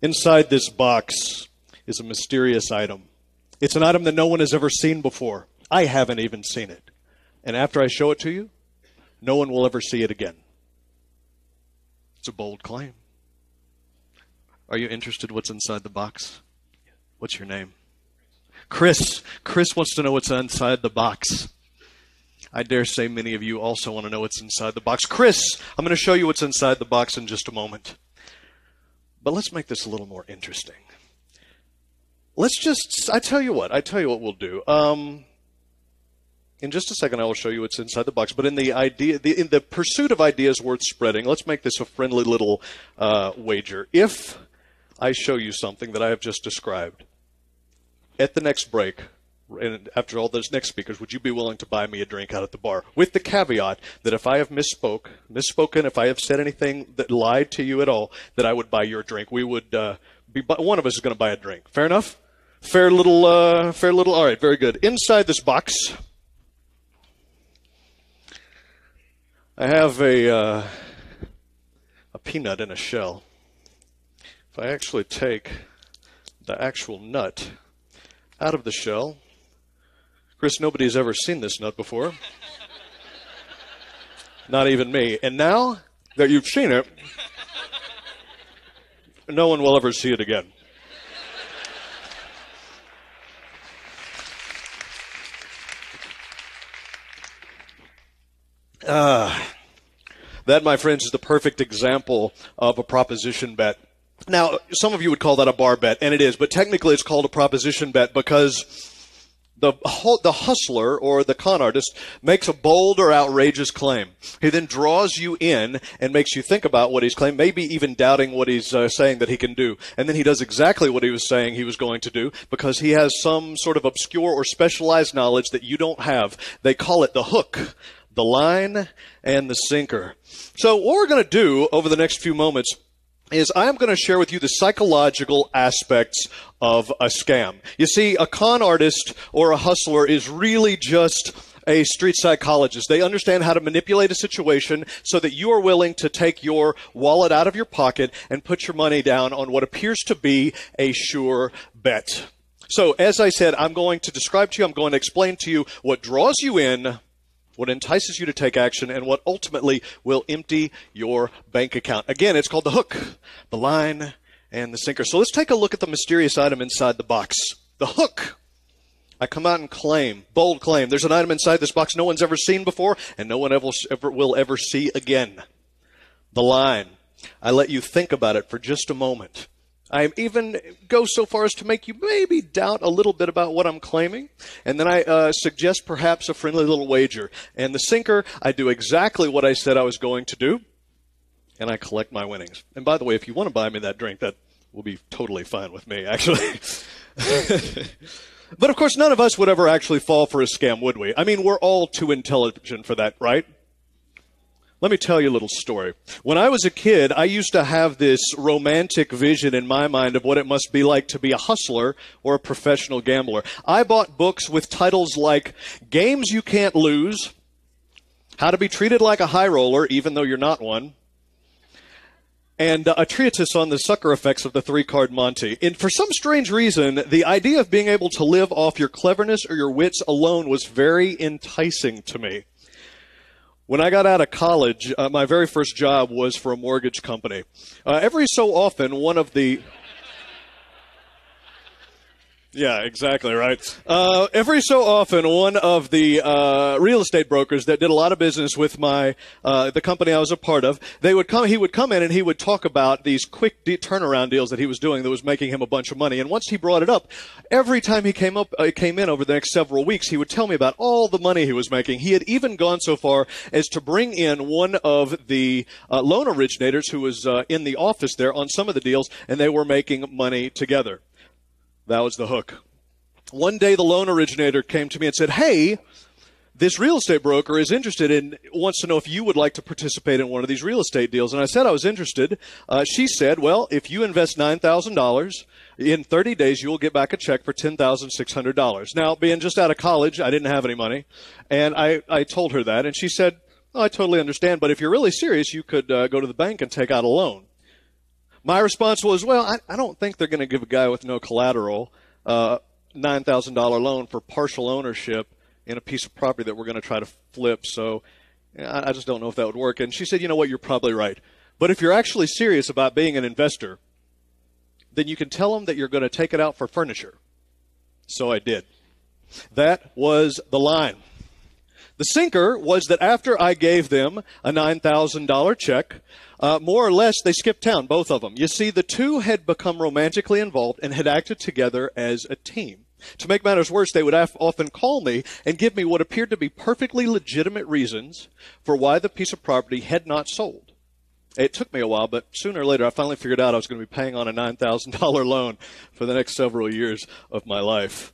Inside this box is a mysterious item. It's an item that no one has ever seen before. I haven't even seen it. And after I show it to you, no one will ever see it again. It's a bold claim. Are you interested what's inside the box? What's your name? Chris. Chris wants to know what's inside the box. I dare say many of you also want to know what's inside the box. Chris, I'm going to show you what's inside the box in just a moment. But let's make this a little more interesting. I tell you what we'll do. In just a second, I will show you what's inside the box. But in the pursuit of ideas worth spreading, let's make this a friendly little wager. If I show you something that I have just described, at the next break, and after all those next speakers, would you be willing to buy me a drink out at the bar? With the caveat that if I have misspoken, if I have said anything that lied to you at all, that I would buy your drink. We would one of us is going to buy a drink. Fair enough? Fair little. All right, very good. Inside this box, I have a peanut in a shell. If I actually take the actual nut out of the shell, Chris, nobody's ever seen this nut before. Not even me. And now that you've seen it, no one will ever see it again. That, my friends, is the perfect example of a proposition bet. Now, some of you would call that a bar bet, and it is, but technically it's called a proposition bet because the hustler or the con artist makes a bold or outrageous claim. He then draws you in and makes you think about what he's claiming, maybe even doubting what he's saying that he can do. And then he does exactly what he was saying he was going to do because he has some sort of obscure or specialized knowledge that you don't have. They call it the hook, the line, and the sinker. So what we're going to do over the next few moments is I am going to share with you the psychological aspects of a scam. You see, a con artist or a hustler is really just a street psychologist. They understand how to manipulate a situation so that you are willing to take your wallet out of your pocket and put your money down on what appears to be a sure bet. So, as I said, I'm going to describe to you, I'm going to explain to you what draws you in, what entices you to take action, and what ultimately will empty your bank account. Again, it's called the hook, the line, and the sinker. So let's take a look at the mysterious item inside the box. The hook. I come out and claim, bold claim, there's an item inside this box no one's ever seen before, and no one will ever see again. The line. I let you think about it for just a moment. I even go so far as to make you maybe doubt a little bit about what I'm claiming. And then I suggest perhaps a friendly little wager. And the sinker, I do exactly what I said I was going to do. And I collect my winnings. And by the way, if you want to buy me that drink, that will be totally fine with me, actually. But of course, none of us would ever actually fall for a scam, would we? I mean, we're all too intelligent for that, right? Let me tell you a little story. When I was a kid, I used to have this romantic vision in my mind of what it must be like to be a hustler or a professional gambler. I bought books with titles like Games You Can't Lose, How to Be Treated Like a High Roller, Even Though You're Not One, and a treatise on the sucker effects of the three-card Monte. And for some strange reason, the idea of being able to live off your cleverness or your wits alone was very enticing to me. When I got out of college, my very first job was for a mortgage company. Every so often, one of the... Yeah, exactly, right. Every so often, one of the real estate brokers that did a lot of business with the company I was a part of, he would come in and he would talk about these quick turnaround deals that he was doing that was making him a bunch of money. And once he brought it up, every time he came in over the next several weeks, he would tell me about all the money he was making. He had even gone so far as to bring in one of the loan originators who was in the office there on some of the deals, and they were making money together. That was the hook. One day the loan originator came to me and said, hey, this real estate broker wants to know if you would like to participate in one of these real estate deals. And I said I was interested. She said, well, if you invest $9,000, in 30 days you will get back a check for $10,600. Now, being just out of college, I didn't have any money. And I told her that. And she said, oh, I totally understand. But if you're really serious, you could go to the bank and take out a loan. My response was, well, I don't think they're going to give a guy with no collateral $9,000 loan for partial ownership in a piece of property that we're going to try to flip. So I just don't know if that would work. And she said, you know what, you're probably right. But if you're actually serious about being an investor, then you can tell them that you're going to take it out for furniture. So I did. That was the line. The sinker was that after I gave them a $9,000 check, more or less they skipped town, both of them. You see, the two had become romantically involved and had acted together as a team. To make matters worse, they would often call me and give me what appeared to be perfectly legitimate reasons for why the piece of property had not sold. It took me a while, but sooner or later I finally figured out I was going to be paying on a $9,000 loan for the next several years of my life.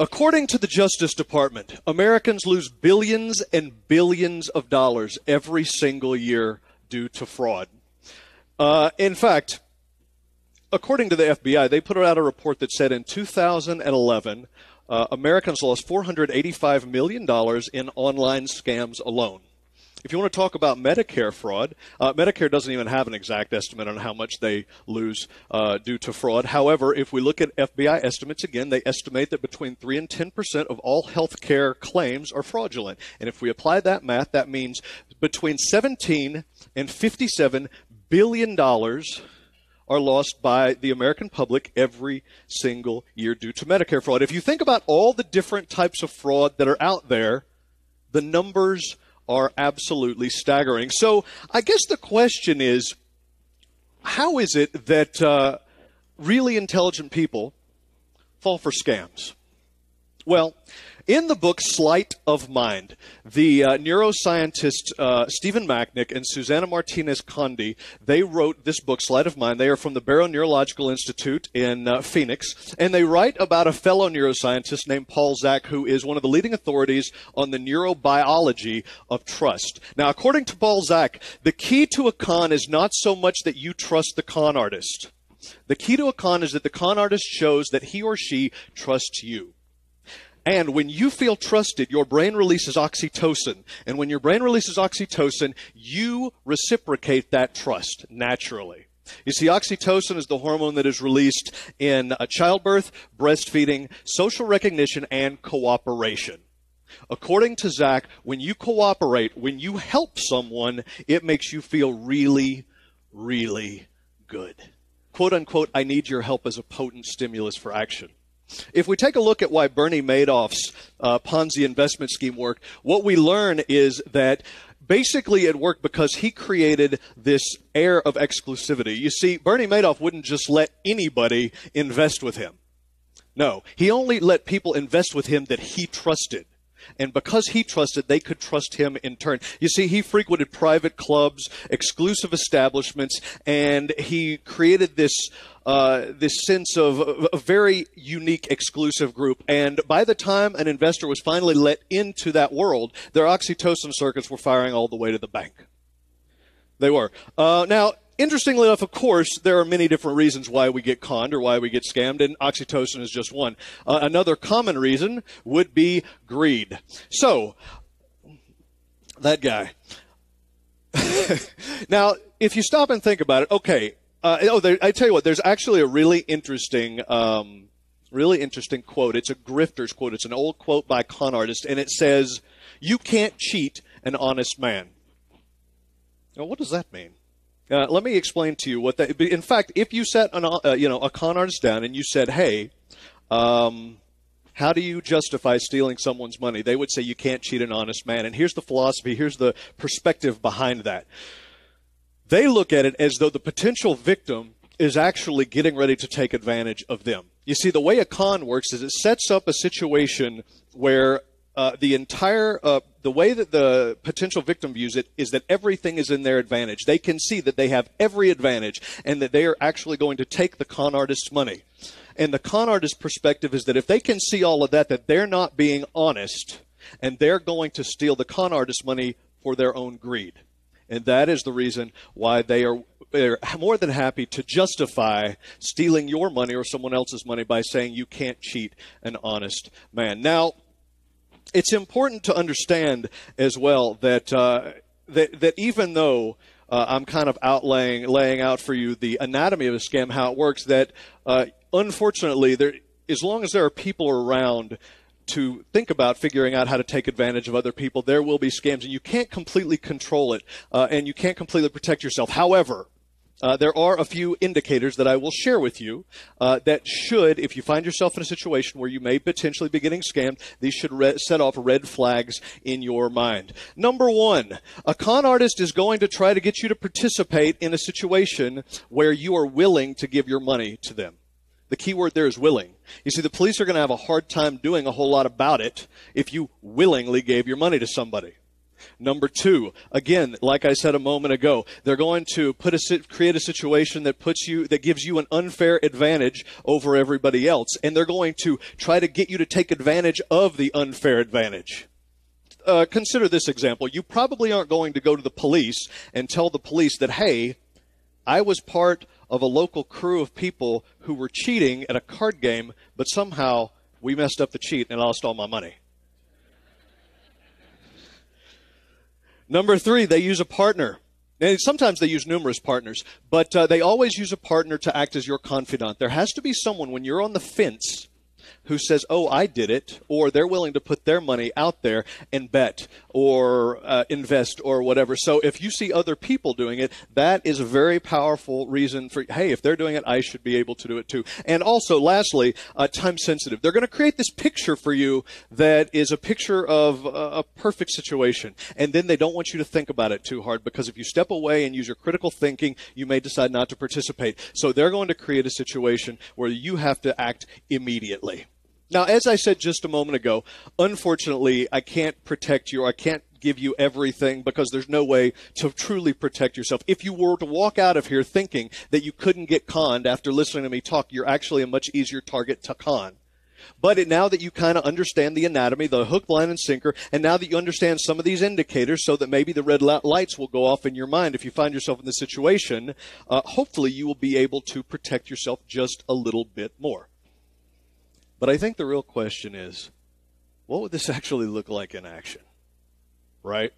According to the Justice Department, Americans lose billions and billions of dollars every single year due to fraud. In fact, according to the FBI, they put out a report that said in 2011, Americans lost $485 million in online scams alone. If you want to talk about Medicare fraud, Medicare doesn't even have an exact estimate on how much they lose due to fraud. However, if we look at FBI estimates, again, they estimate that between 3 and 10% of all health care claims are fraudulent. And if we apply that math, that means between 17 and $57 billion are lost by the American public every single year due to Medicare fraud. If you think about all the different types of fraud that are out there, the numbers are absolutely staggering. So I guess the question is, how is it that really intelligent people fall for scams? Well, in the book Sleight of Mind, the neuroscientists Stephen Macknick and Susana Martinez Condi, they wrote this book, Sleight of Mind. They are from the Barrow Neurological Institute in Phoenix, and they write about a fellow neuroscientist named Paul Zak, who is one of the leading authorities on the neurobiology of trust. Now, according to Paul Zak, the key to a con is not so much that you trust the con artist. The key to a con is that the con artist shows that he or she trusts you. And when you feel trusted, your brain releases oxytocin. And when your brain releases oxytocin, you reciprocate that trust naturally. You see, oxytocin is the hormone that is released in childbirth, breastfeeding, social recognition, and cooperation. According to Zach, when you cooperate, when you help someone, it makes you feel really, really good. Quote unquote, I need your help as a potent stimulus for action. If we take a look at why Bernie Madoff's Ponzi investment scheme worked, what we learn is that basically it worked because he created this air of exclusivity. You see, Bernie Madoff wouldn't just let anybody invest with him. No, he only let people invest with him that he trusted. And because he trusted, they could trust him in turn. You see, he frequented private clubs, exclusive establishments, and he created this sense of a very unique, exclusive group. And by the time an investor was finally let into that world, their oxytocin circuits were firing all the way to the bank. They were. Now, interestingly enough, of course, there are many different reasons why we get conned or why we get scammed, and oxytocin is just one. Another common reason would be greed. So, that guy. Now, if you stop and think about it, okay, I tell you what, there's actually a really interesting quote. It's a grifter's quote. It's an old quote by a con artist, and it says, "You can't cheat an honest man." Now, what does that mean? Let me explain to you what that. In fact, if you set a con artist down and you said, "Hey, how do you justify stealing someone's money?" They would say, "You can't cheat an honest man." And here's the philosophy. Here's the perspective behind that. They look at it as though the potential victim is actually getting ready to take advantage of them. You see, the way a con works is it sets up a situation where the way that the potential victim views it is that everything is in their advantage. They can see that they have every advantage and that they are actually going to take the con artist's money. And the con artist's perspective is that if they can see all of that, that they're not being honest and they're going to steal the con artist's money for their own greed. And that is the reason why they're more than happy to justify stealing your money or someone else's money by saying you can't cheat an honest man. Now, it's important to understand as well that that even though I'm kind of laying out for you the anatomy of a scam, how it works, that unfortunately, as long as there are people around to think about figuring out how to take advantage of other people, there will be scams, and you can't completely control it, and you can't completely protect yourself. However, there are a few indicators that I will share with you that should, if you find yourself in a situation where you may potentially be getting scammed, these should set off red flags in your mind. Number one, a con artist is going to try to get you to participate in a situation where you are willing to give your money to them. The key word there is willing. You see, the police are going to have a hard time doing a whole lot about it if you willingly gave your money to somebody. Number two, again, like I said a moment ago, they're going to create a situation that gives you an unfair advantage over everybody else, and they're going to try to get you to take advantage of the unfair advantage. Consider this example. You probably aren't going to go to the police and tell the police that, hey, I was part of a local crew of people who were cheating at a card game, but somehow we messed up the cheat and I lost all my money. Number three, they use a partner. And sometimes they use numerous partners, but they always use a partner to act as your confidant. There has to be someone when you're on the fence who says, oh, I did it, or they're willing to put their money out there and bet or invest or whatever. So if you see other people doing it, that is a very powerful reason for, hey, if they're doing it, I should be able to do it too. And also, lastly, time sensitive. They're going to create this picture for you that is a picture of a perfect situation. And then they don't want you to think about it too hard, because if you step away and use your critical thinking, you may decide not to participate. So they're going to create a situation where you have to act immediately. Now, as I said just a moment ago, unfortunately, I can't protect you. I can't give you everything because there's no way to truly protect yourself. If you were to walk out of here thinking that you couldn't get conned after listening to me talk, you're actually a much easier target to con. But now that you kind of understand the anatomy, the hook, line, and sinker, and now that you understand some of these indicators so that maybe the red lights will go off in your mind if you find yourself in this situation, hopefully you will be able to protect yourself just a little bit more. But I think the real question is, what would this actually look like in action? Right?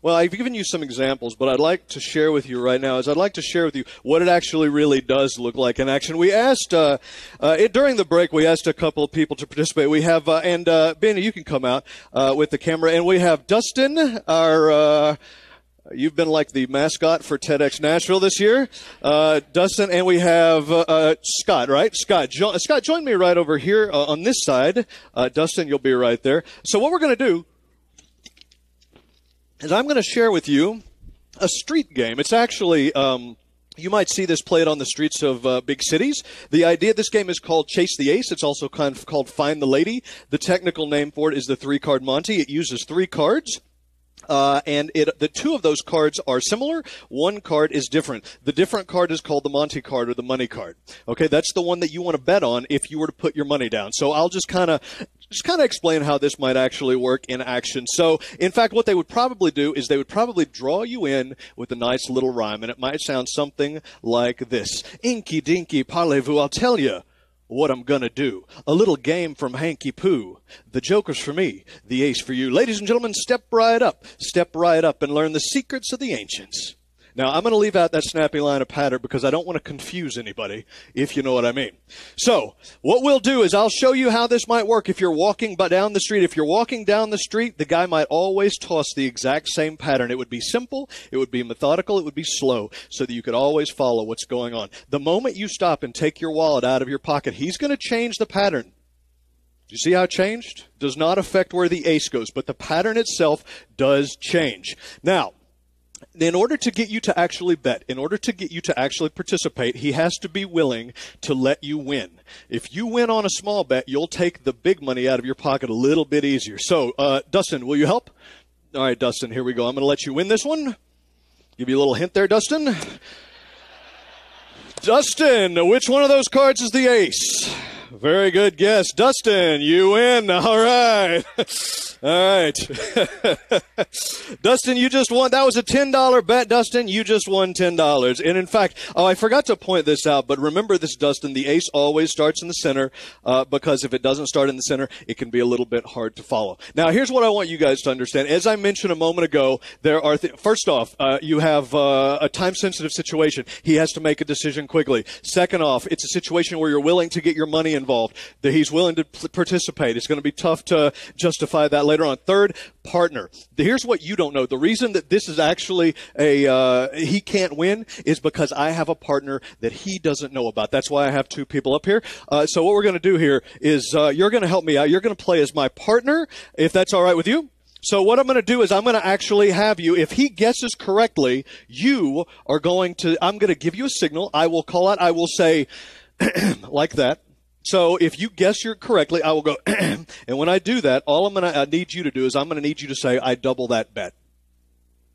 Well, I've given you some examples, but I'd like to share with you right now I'd like to share with you what it actually really does look like in action. We asked, during the break, we asked a couple of people to participate. We have, Ben, you can come out with the camera, and we have Dustin, our... You've been like the mascot for TEDxNashville this year, Dustin, and we have Scott, right? Scott, join me right over here on this side. Dustin, you'll be right there. So what we're going to do is I'm going to share with you a street game. It's actually, you might see this played on the streets of big cities. The idea of this game is called Chase the Ace. It's also kind of called Find the Lady. The technical name for it is the 3-card Monty. It uses 3 cards. And the 2 of those cards are similar. 1 card is different. The different card is called the Monty card or the money card. Okay, that's the one that you want to bet on if you were to put your money down. So I'll just kind of explain how this might actually work in action. So, in fact, what they would probably do is they would probably draw you in with a nice little rhyme, and it might sound something like this. Inky dinky parlez-vous, I'll tell you what I'm gonna do. A little game from Hanky Poo. The joker's for me, the ace for you. Ladies and gentlemen, step right up and learn the secrets of the ancients. Now, I'm going to leave out that snappy line of patter because I don't want to confuse anybody, if you know what I mean. So, what we'll do is I'll show you how this might work if you're walking down the street. If you're walking down the street, the guy might always toss the exact same pattern. It would be simple, it would be methodical, it would be slow, so that you could always follow what's going on. The moment you stop and take your wallet out of your pocket, he's going to change the pattern. Do you see how it changed? Does not affect where the ace goes, but the pattern itself does change. Now, in order to get you to actually bet, in order to get you to actually participate, he has to be willing to let you win. If you win on a small bet, you'll take the big money out of your pocket a little bit easier. So, Dustin, will you help? All right, Dustin, here we go. I'm going to let you win this one. Give you a little hint there, Dustin. Dustin, which one of those cards is the ace? Very good guess. Dustin, you win. All right. All right. Dustin, you just won. That was a $10 bet, Dustin. You just won $10. And in fact, I forgot to point this out, but remember this, Dustin, the ace always starts in the center because if it doesn't start in the center, it can be a little bit hard to follow. Now, here's what I want you guys to understand. As I mentioned a moment ago, there are, first off, you have a time-sensitive situation. He has to make a decision quickly. Second off, it's a situation where you're willing to get your money involved. He's willing to participate. It's going to be tough to justify that later on. Third, partner. Here's what you don't know. The reason that this is actually he can't win is because I have a partner that he doesn't know about. That's why I have two people up here. So what we're going to do here is you're going to help me out. You're going to play as my partner, if that's all right with you. So what I'm going to do is I'm going to actually have you, if he guesses correctly, I'm going to give you a signal. I will call out. I will say like that. So if you guess correctly, I will go, and when I do that, all I need you to do is I'm going to need you to say, I double that bet.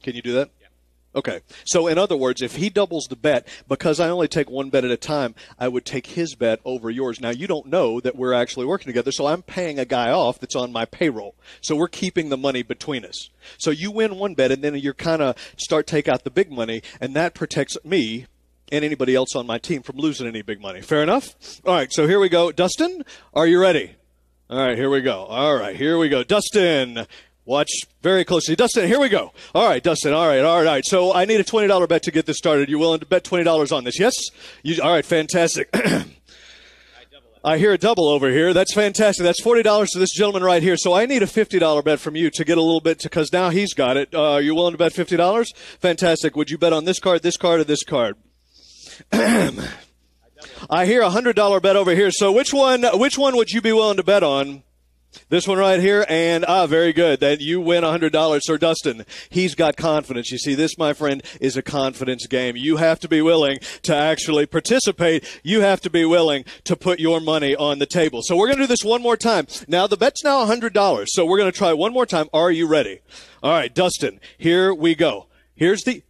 Can you do that? Yeah. Okay. So in other words, if he doubles the bet, because I only take one bet at a time, I would take his bet over yours. Now, you don't know that we're actually working together, so I'm paying a guy off that's on my payroll. So we're keeping the money between us. So you win one bet, and then you kind of take out the big money, and that protects me and anybody else on my team from losing any big money. Fair enough? All right, so here we go. Dustin, are you ready? All right, here we go. All right, here we go. Dustin, watch very closely. Dustin, here we go. All right, Dustin, all right. So I need a $20 bet to get this started. You willing to bet $20 on this? Yes? All right, fantastic. I hear a double over here. That's fantastic. That's $40 to this gentleman right here. So I need a $50 bet from you to get a little bit, because now he's got it. Are you willing to bet $50? Fantastic. Would you bet on this card, or this card? I hear a $100 bet over here. So which one would you be willing to bet on? This one right here, and very good. That you win $100. Sir Dustin, he's got confidence. You see, this, my friend, is a confidence game. You have to be willing to actually participate. You have to be willing to put your money on the table. So we're going to do this one more time. Now, the bet's now $100. So we're going to try one more time. Are you ready? All right, Dustin, here we go. Here's the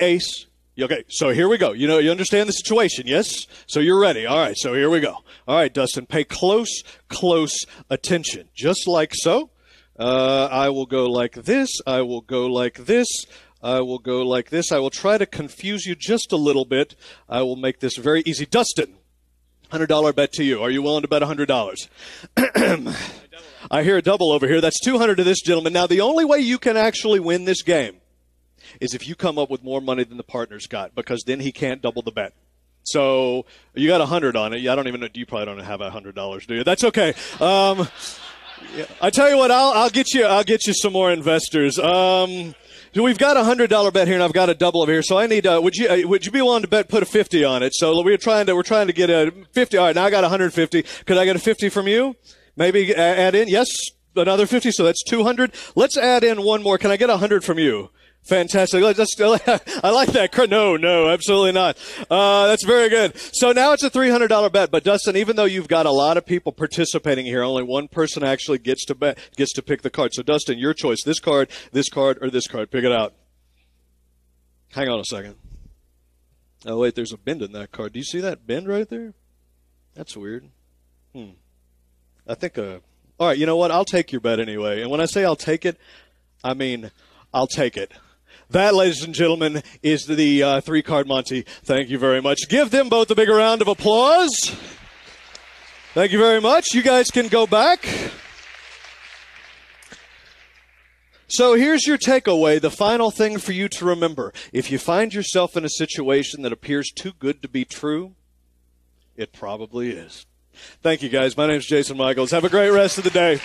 ace. Okay, so here we go. You understand the situation, yes? So you're ready. All right, so here we go. All right, Dustin, pay close attention. Just like so. I will go like this. I will go like this. I will go like this. I will try to confuse you just a little bit. I will make this very easy. Dustin, $100 bet to you. Are you willing to bet $100? I hear a double over here. That's $200 to this gentleman. Now, the only way you can actually win this game is if you come up with more money than the partner's got, because then he can't double the bet. So you got 100 on it. I don't even know. You probably don't have $100, do you? That's okay. I tell you what, I'll get you some more investors. We've got a $100 bet here, and I've got a double over here. So I need. Would you be willing to put a 50 on it? So we're trying to get a 50. All right, now I got 150. Could I get a 50 from you? Maybe add in. Yes, another 50. So that's 200. Let's add in one more. Can I get 100 from you? Fantastic. I like that. No, absolutely not. That's very good. So now it's a $300 bet. But Dustin, even though you've got a lot of people participating here, only one person actually gets to pick the card. So Dustin, your choice. This card, or this card. Pick it out. Hang on a second. Oh, wait, there's a bend in that card. Do you see that bend right there? That's weird. I think, all right, you know what? I'll take your bet anyway. And when I say I'll take it, I mean I'll take it. That, ladies and gentlemen, is the three-card Monty. Thank you very much. Give them both a big round of applause. Thank you very much. You guys can go back. So here's your takeaway, the final thing for you to remember. If you find yourself in a situation that appears too good to be true, it probably is. Thank you, guys. My name is Jason Michaels. Have a great rest of the day.